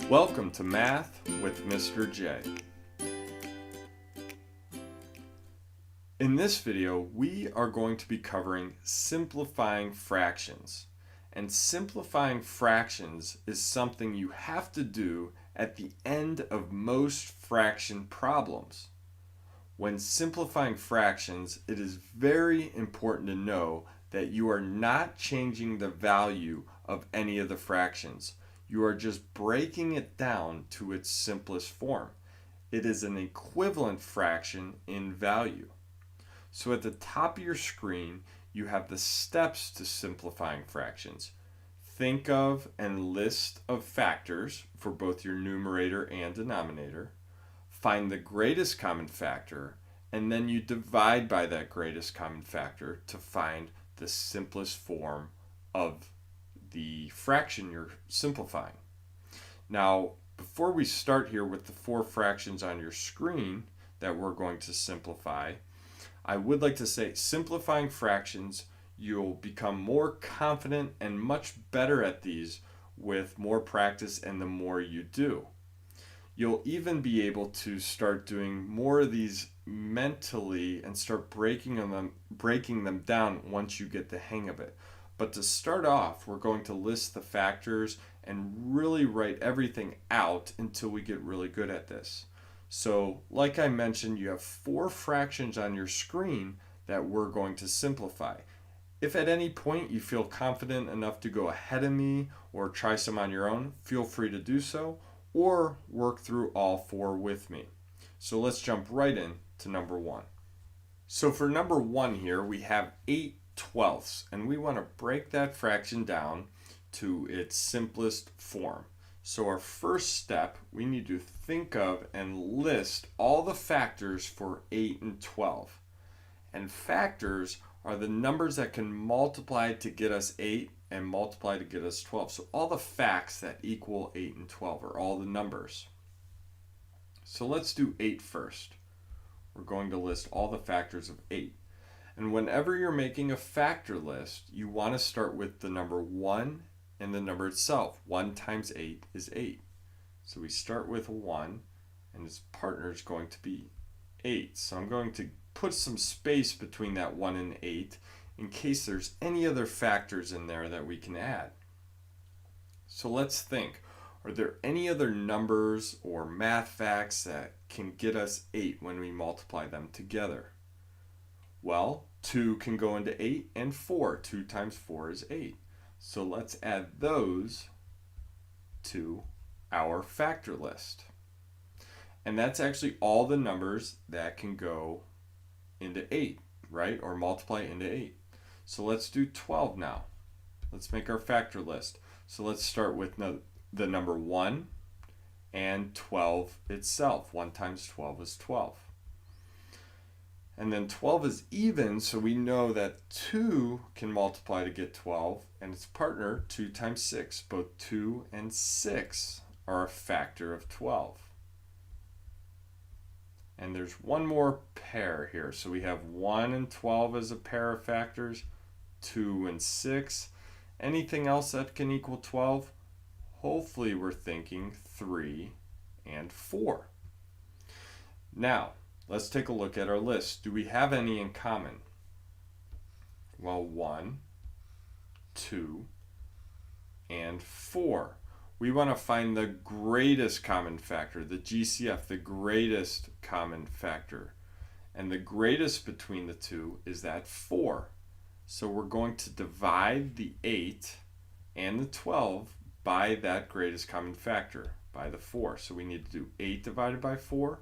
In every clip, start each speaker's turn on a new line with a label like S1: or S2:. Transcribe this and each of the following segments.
S1: Welcome to Math with Mr. J. In this video, we are going to be covering simplifying fractions. And simplifying fractions is something you have to do at the end of most fraction problems. When simplifying fractions, it is very important to know that you are not changing the value of any of the fractions. You are just breaking it down to its simplest form. It is an equivalent fraction in value. So at the top of your screen, you have the steps to simplifying fractions. Think of and list of factors for both your numerator and denominator. Find the greatest common factor, and then you divide by that greatest common factor to find the simplest form of the fraction you're simplifying. Now, before we start here with the four fractions on your screen that we're going to simplify, I would like to say simplifying fractions, you'll become more confident and much better at these with more practice and the more you do. You'll even be able to start doing more of these mentally and start breaking them down once you get the hang of it. But to start off, we're going to list the factors and really write everything out until we get really good at this. So, like I mentioned, you have four fractions on your screen that we're going to simplify. If at any point you feel confident enough to go ahead of me or try some on your own, feel free to do so, or work through all four with me. So let's jump right in to number one. So for number one here, we have 8/12, and we want to break that fraction down to its simplest form. So our first step, we need to think of and list all the factors for 8 and 12. And factors are the numbers that can multiply to get us 8 and multiply to get us 12. So all the facts that equal 8 and 12 are all the numbers. So let's do 8 first. We're going to list all the factors of 8. And whenever you're making a factor list, you want to start with the number 1 and the number itself. 1 times 8 is 8. So we start with 1, and its partner is going to be 8. So I'm going to put some space between that 1 and 8 in case there's any other factors in there that we can add. So let's think. Are there any other numbers or math facts that can get us 8 when we multiply them together? Well, 2 can go into 8 and 4. 2 times 4 is 8. So let's add those to our factor list. And that's actually all the numbers that can go into 8, right? Or multiply into 8. So let's do 12 now. Let's make our factor list. So let's start with the number 1 and 12 itself. 1 times 12 is 12. And then 12 is even, so we know that 2 can multiply to get 12, and its partner, 2 times 6. Both 2 and 6 are a factor of 12. And there's one more pair here. So we have 1 and 12 as a pair of factors, 2 and 6. Anything else that can equal 12? Hopefully we're thinking 3 and 4. Now, let's take a look at our list. Do we have any in common? Well, 1, 2, and 4. We want to find the greatest common factor, the GCF, the greatest common factor. And the greatest between the two is that 4. So we're going to divide the 8 and the 12 by that greatest common factor, by the 4. So we need to do 8 divided by 4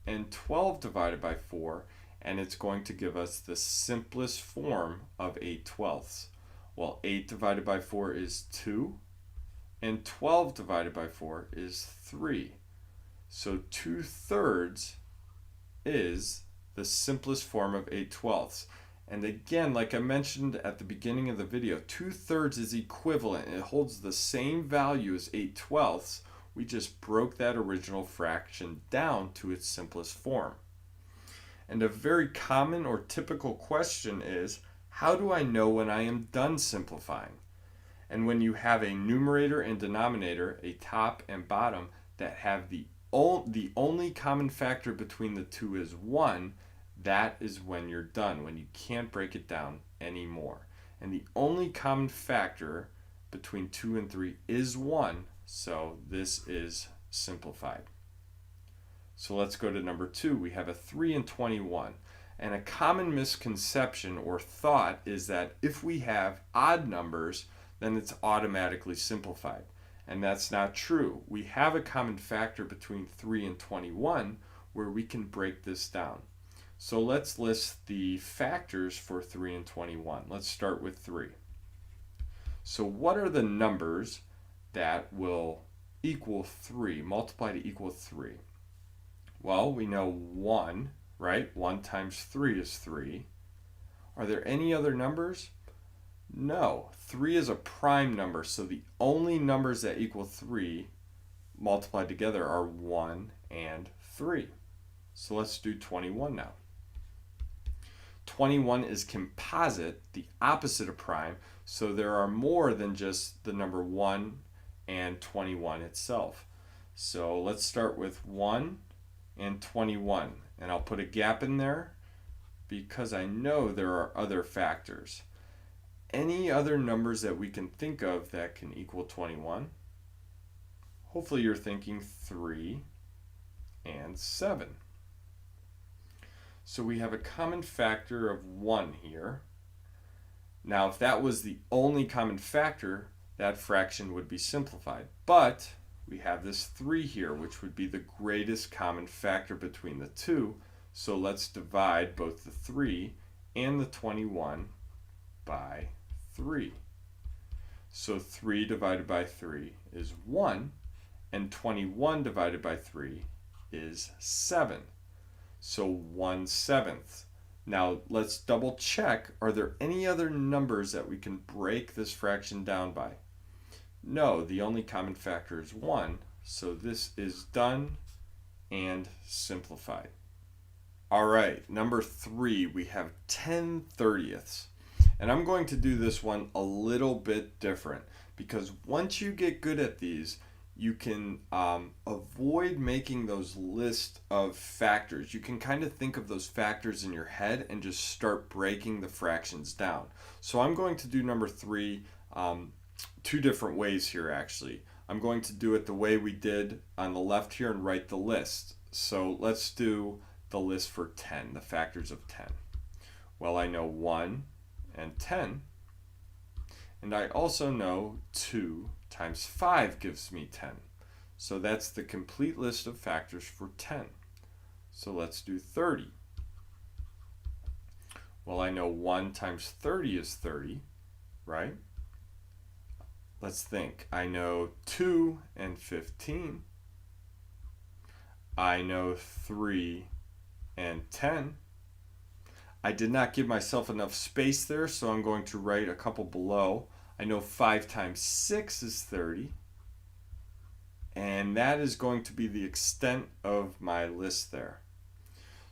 S1: and 12 divided by 4, and it's going to give us the simplest form of 8/12. Well, 8 divided by 4 is 2, and 12 divided by 4 is 3. So 2/3 is the simplest form of 8/12. And again, like I mentioned at the beginning of the video, 2/3 is equivalent. It holds the same value as 8/12. We just broke that original fraction down to its simplest form. And a very common or typical question is, how do I know when I am done simplifying? And when you have a numerator and denominator, a top and bottom, that have the only common factor between the two is 1, that is when you're done, when you can't break it down anymore. And the only common factor between 2 and 3 is 1, so this is simplified. So let's go to number 2. We have a 3 and 21. And a common misconception or thought is that if we have odd numbers, then it's automatically simplified. And that's not true. We have a common factor between 3 and 21 where we can break this down. So let's list the factors for 3 and 21. Let's start with 3. So what are the numbers that will equal 3, multiply to equal 3? Well, we know 1, right? 1 times 3 is 3. Are there any other numbers? No. 3 is a prime number, so the only numbers that equal 3 multiplied together are 1 and 3. So let's do 21 now. 21 is composite, the opposite of prime, so there are more than just the number 1 and 21 itself. So let's start with 1 and 21, and I'll put a gap in there because I know there are other factors. Any other numbers that we can think of that can equal 21? Hopefully you're thinking 3 and 7. So we have a common factor of 1 here. Now, if that was the only common factor, that fraction would be simplified. But we have this 3 here, which would be the greatest common factor between the two. So let's divide both the 3 and the 21 by 3. So 3 divided by 3 is 1, and 21 divided by 3 is 7. So 1/7. Now let's double check, are there any other numbers that we can break this fraction down by? No, the only common factor is 1, so this is done and simplified. All right, number 3, we have 10/30. And I'm going to do this one a little bit different because once you get good at these, you can avoid making those list of factors. You can kind of think of those factors in your head and just start breaking the fractions down. So I'm going to do number 3 two different ways here actually. I'm going to do it the way we did on the left here and write the list. So let's do the list for 10, the factors of 10. Well, I know 1 and 10, and I also know 2 times 5 gives me 10. So that's the complete list of factors for 10. So let's do 30. Well, I know 1 times 30 is 30, right? Let's think. I know 2 and 15. I know 3 and 10. I did not give myself enough space there, so I'm going to write a couple below. I know 5 times 6 is 30. And that is going to be the extent of my list there.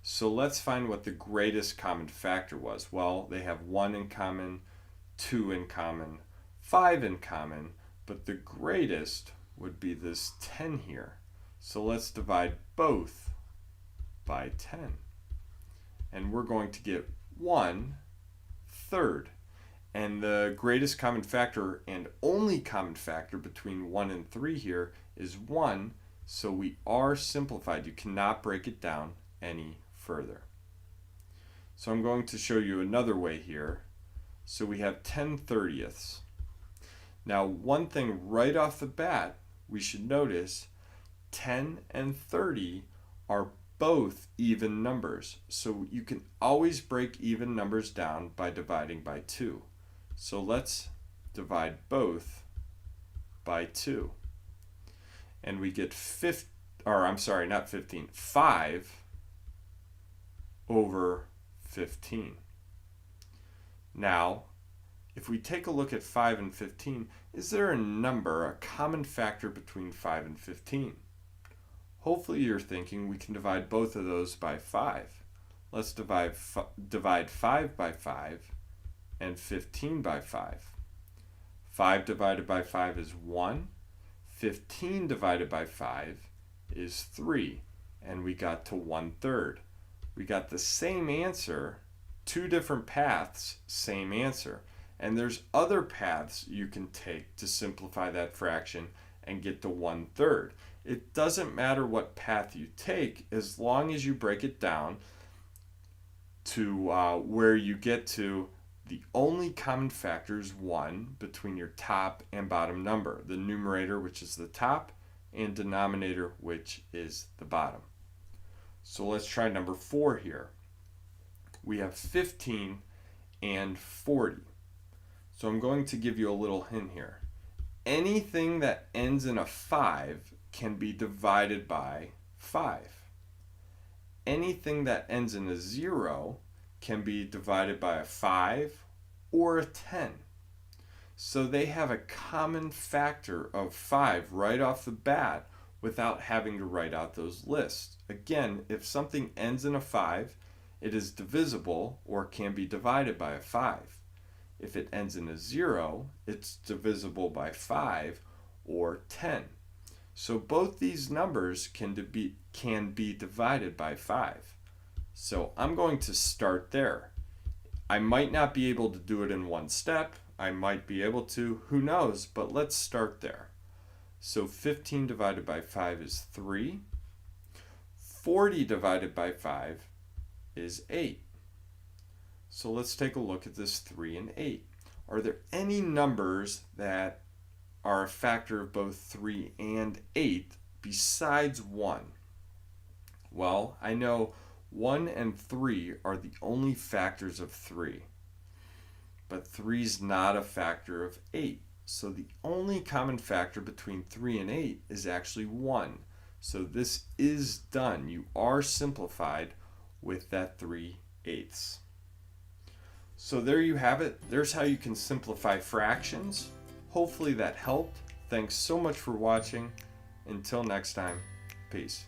S1: So let's find what the greatest common factor was. Well, they have 1 in common, 2 in common, 5 in common, but the greatest would be this 10 here. So let's divide both by 10. And we're going to get 1/3. And the greatest common factor and only common factor between 1 and 3 here is 1, so we are simplified. You cannot break it down any further. So I'm going to show you another way here. So we have 10/30. Now, one thing right off the bat we should notice, 10 and 30 are both even numbers. So you can always break even numbers down by dividing by 2. So let's divide both by 2. And we get 5 over 15. Now, if we take a look at 5 and 15, is there a number, a common factor between 5 and 15? Hopefully you're thinking we can divide both of those by 5. Let's divide 5 by 5 and 15 by 5. 5 divided by 5 is 1. 15 divided by 5 is 3. And we got to 1/3. We got the same answer, two different paths, same answer. And there's other paths you can take to simplify that fraction and get to 1/3. It doesn't matter what path you take as long as you break it down to where you get to the only common factor is 1 between your top and bottom number, the numerator, which is the top, and denominator, which is the bottom. So let's try number 4 here. We have 15 and 40. So I'm going to give you a little hint here. Anything that ends in a 5 can be divided by 5. Anything that ends in a 0 can be divided by a 5 or a 10. So they have a common factor of 5 right off the bat without having to write out those lists. Again, if something ends in a 5, it is divisible or can be divided by a 5. If it ends in a 0, it's divisible by 5 or 10. So both these numbers can be divided by 5. So I'm going to start there. I might not be able to do it in one step. I might be able to, who knows, but let's start there. So 15 divided by 5 is 3. 40 divided by 5 is 8. So let's take a look at this 3 and 8. Are there any numbers that are a factor of both 3 and 8 besides 1? Well, I know 1 and 3 are the only factors of 3. But 3 is not a factor of 8. So the only common factor between 3 and 8 is actually 1. So this is done. You are simplified with that 3/8. So there you have it. There's how you can simplify fractions. Hopefully that helped. Thanks so much for watching. Until next time, peace.